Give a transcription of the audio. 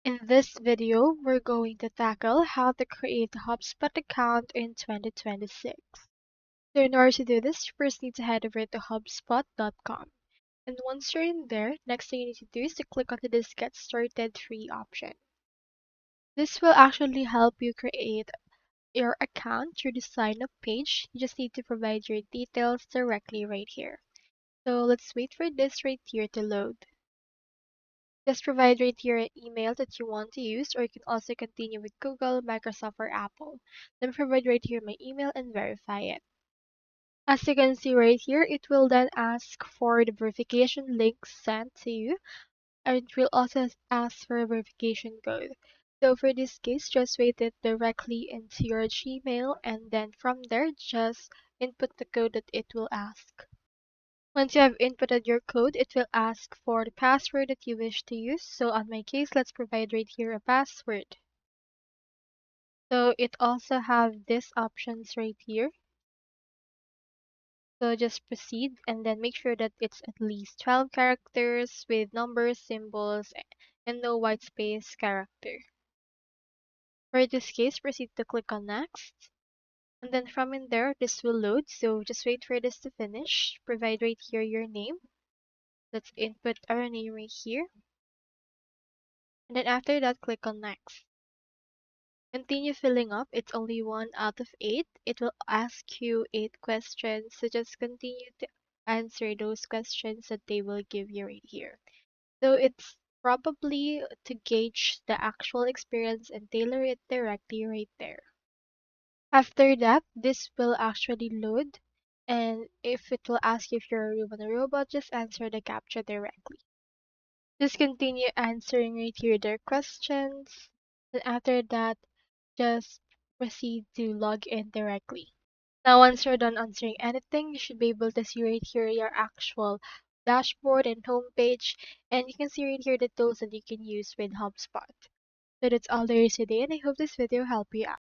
In this video, we're going to tackle how to create a HubSpot account in 2026. So in order to do this, you first need to head over to hubspot.com. And once you're in there, next thing you need to do is to click onto this Get Started free option. This will actually help you create your account through the sign up page. You just need to provide your details directly right here. So let's wait for this right here to load. Just provide right here an email that you want to use, or you can also continue with Google, Microsoft, or Apple. Then provide right here my email and verify it. As you can see right here, it will then ask for the verification link sent to you, and it will also ask for a verification code. So for this case, just wait it directly into your Gmail, and then from there, just input the code that it will ask. Once you have inputted your code, it will ask for the password that you wish to use. So on my case, let's provide right here a password. So it also have these options right here. So just proceed and then make sure that it's at least 12 characters with numbers, symbols, and no white space character. For this case, proceed to click on next. And then from in there, this will load. So just wait for this to finish. Provide right here your name. Let's input our name right here. And then after that, click on next. Continue filling up. It's only 1 out of 8. It will ask you 8 questions. So just continue to answer those questions that they will give you right here. So it's probably to gauge the actual experience and tailor it directly right there. After that, this will actually load. And if it will ask you if you're a human or robot, just answer the captcha directly. Just continue answering right here their questions. And after that, just proceed to log in directly. Now, once you're done answering anything, you should be able to see right here your actual dashboard and homepage, and you can see right here the tools that you can use with HubSpot. So that's all there is today, and I hope this video helped you out.